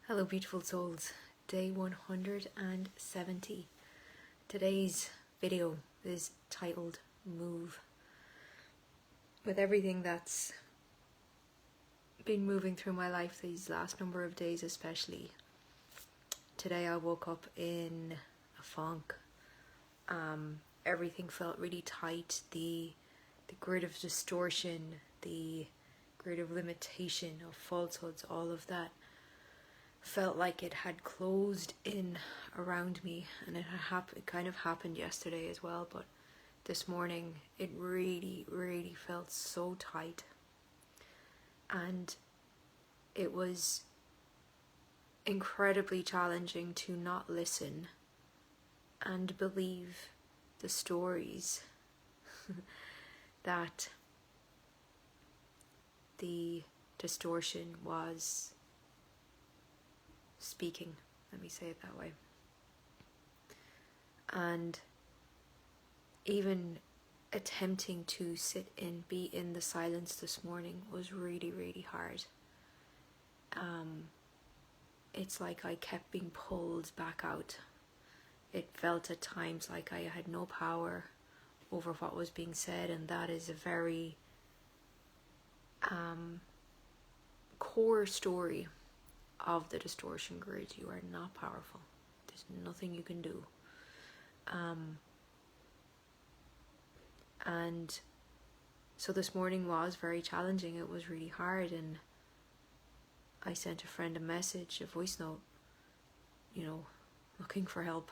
Hello beautiful souls, day 170. Today's video is titled Move. With everything that's been moving through my life these last number of days especially, today I woke up in a funk. Everything felt really tight, the grid of distortion, the grid of limitation, of falsehoods, all of that felt like it had closed in around me, and it kind of happened yesterday as well, but this morning it really felt so tight, and it was incredibly challenging to not listen and believe the stories that the distortion was speaking, let me say it that way. And even attempting to be in the silence this morning was really hard. It's like I kept being pulled back out. It felt at times like I had no power over what was being said, and that is a very core story of the distortion grid. You are not powerful. There's nothing you can do. And so this morning was very challenging. It was really hard, and I sent a friend a message, a voice note, looking for help.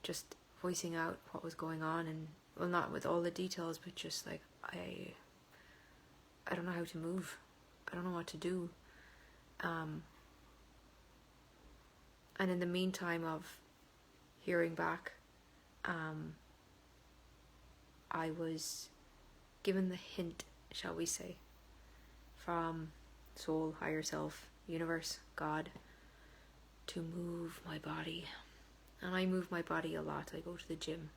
Just voicing out what was going on, and well, not with all the details, but just like I don't know how to move. I don't know what to do. And in the meantime of hearing back, I was given the hint, shall we say, from soul, higher self, universe, God, to move my body. And I move my body a lot. I go to the gym.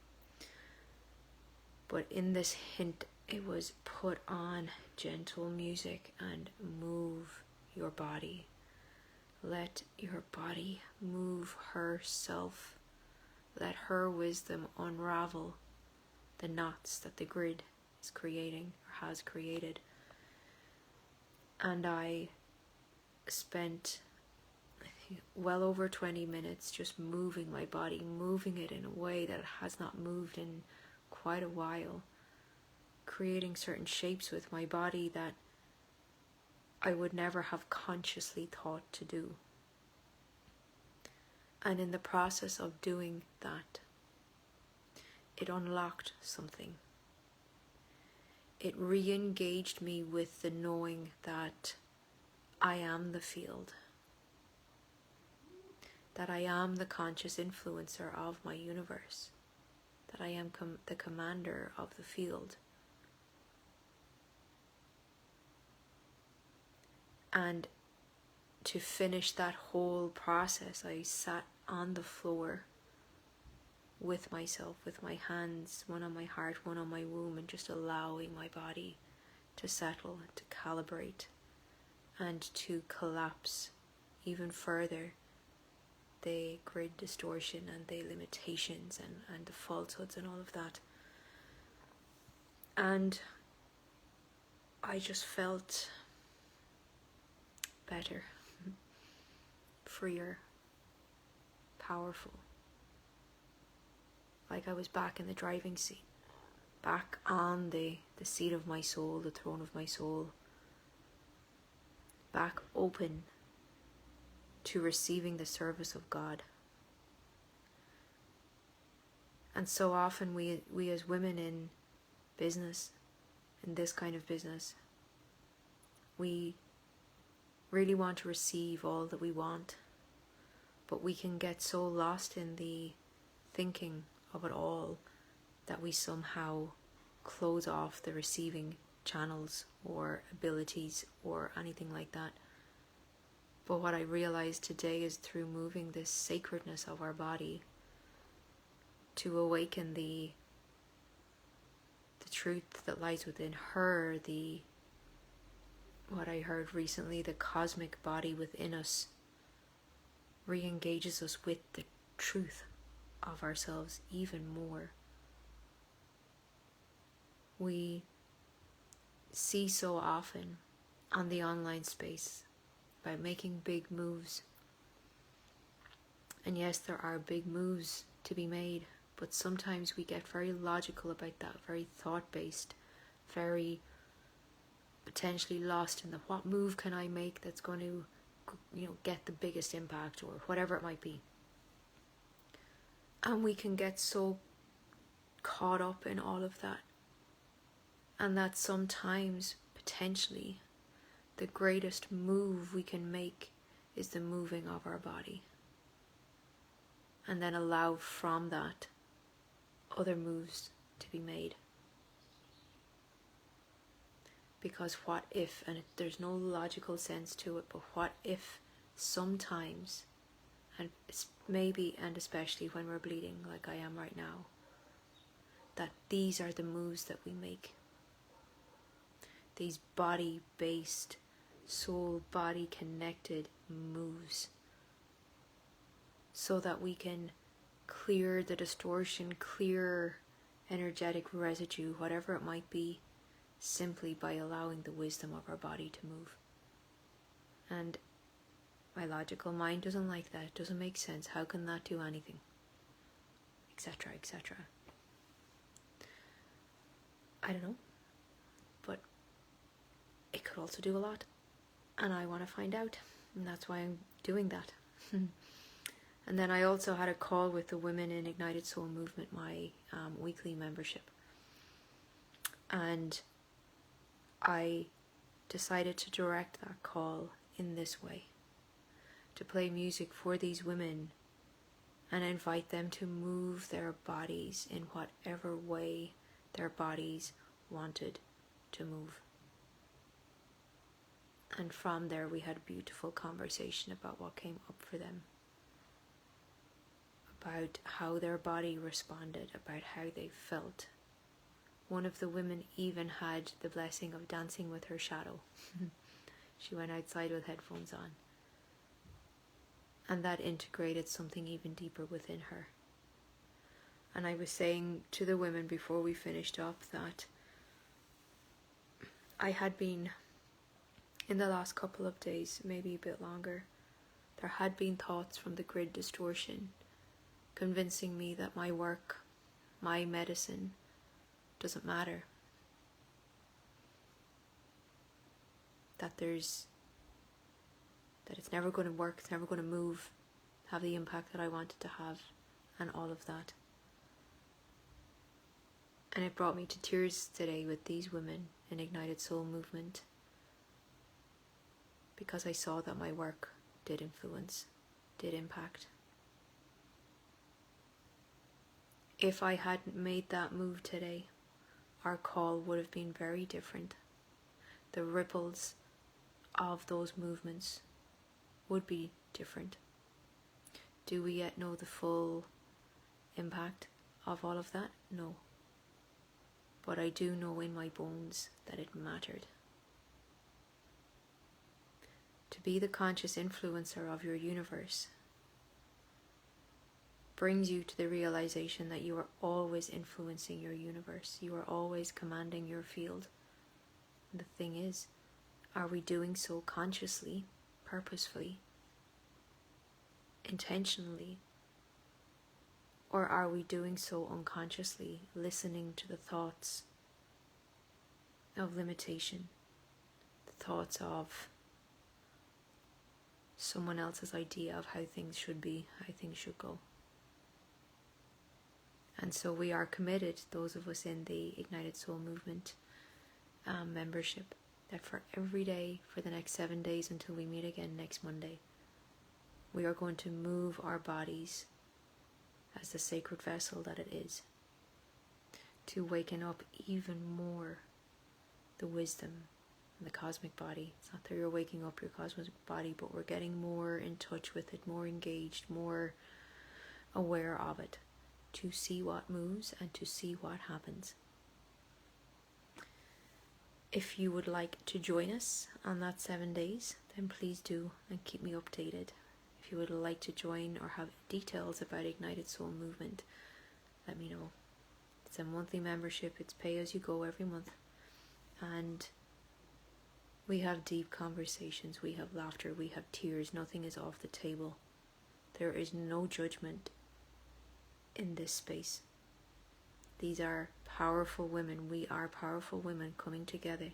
But in this hint, it was put on gentle music and move your body. Let your body move herself. Let her wisdom unravel the knots that the grid is creating or has created. And I spent well over 20 minutes just moving my body, moving it in a way that it has not moved in quite a while, creating certain shapes with my body that I would never have consciously thought to do. And in the process of doing that, it unlocked something. It re-engaged me with the knowing that I am the field, that I am the conscious influencer of my universe, that I am the commander of the field. And to finish that whole process, I sat on the floor with myself, with my hands, one on my heart, one on my womb, and just allowing my body to settle, to calibrate, and to collapse even further the grid distortion and the limitations and the falsehoods and all of that. And I just felt better, freer, powerful. Like I was back in the driving seat, back on the seat of my soul, the throne of my soul, back open to receiving the service of God. And so often we as women in business, in this kind of business, we really want to receive all that we want, but we can get so lost in the thinking of it all that we somehow close off the receiving channels or abilities or anything like that. But what I realized today is through moving this sacredness of our body to awaken the truth that lies within her, the what I heard recently, the cosmic body within us re-engages us with the truth of ourselves even more. We see so often on the online space by making big moves. And yes, there are big moves to be made, but sometimes we get very logical about that, very thought-based, very potentially lost in the what move can I make that's going to, get the biggest impact, or whatever it might be. And we can get so caught up in all of that. And that sometimes, potentially, the greatest move we can make is the moving of our body. And then allow from that other moves to be made. Because what if, and there's no logical sense to it, but what if sometimes, and maybe and especially when we're bleeding like I am right now, that these are the moves that we make. These body-based, soul-body connected moves. So that we can clear the distortion, clear energetic residue, whatever it might be, simply by allowing the wisdom of our body to move. And my logical mind doesn't like that. It doesn't make sense. How can that do anything? Etc., etc. I don't know. But it could also do a lot. And I want to find out. And that's why I'm doing that. And then I also had a call with the Women in Ignited Soul Movement, my weekly membership. And I decided to direct that call in this way. To play music for these women and invite them to move their bodies in whatever way their bodies wanted to move. And from there we had a beautiful conversation about what came up for them. About how their body responded, about how they felt. One of the women even had the blessing of dancing with her shadow. She went outside with headphones on. And that integrated something even deeper within her. And I was saying to the women before we finished up that I had been, in the last couple of days, maybe a bit longer, there had been thoughts from the grid distortion convincing me that my work, my medicine, doesn't matter. That it's never going to work, it's never going to move, have the impact that I wanted to have, and all of that. And it brought me to tears today with these women in Ignited Soul Movement, because I saw that my work did influence, did impact. If I hadn't made that move today, our call would have been very different. The ripples of those movements would be different. Do we yet know the full impact of all of that? No. But I do know in my bones that it mattered. To be the conscious influencer of your universe brings you to the realization that you are always influencing your universe. You are always commanding your field. And the thing is, are we doing so consciously, purposefully, intentionally? Or are we doing so unconsciously, listening to the thoughts of limitation, the thoughts of someone else's idea of how things should be, how things should go? And so we are committed, those of us in the Ignited Soul Movement membership, that for every day, for the next 7 days until we meet again next Monday, we are going to move our bodies as the sacred vessel that it is, to waken up even more the wisdom and the cosmic body. It's not that you're waking up your cosmic body, but we're getting more in touch with it, more engaged, more aware of it, to see what moves and to see what happens. If you would like to join us on that 7 days, then please do and keep me updated. If you would like to join or have details about Ignited Soul Movement, let me know. It's a monthly membership, it's pay as you go every month, and we have deep conversations, we have laughter, we have tears, nothing is off the table. There is no judgment in this space. These are powerful women, we are powerful women coming together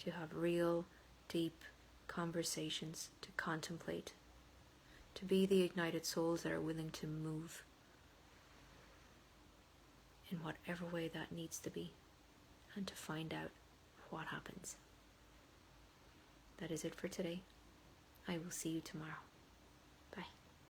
to have real, deep conversations, to contemplate, to be the ignited souls that are willing to move in whatever way that needs to be, and to find out what happens. That is it for today. I will see you tomorrow.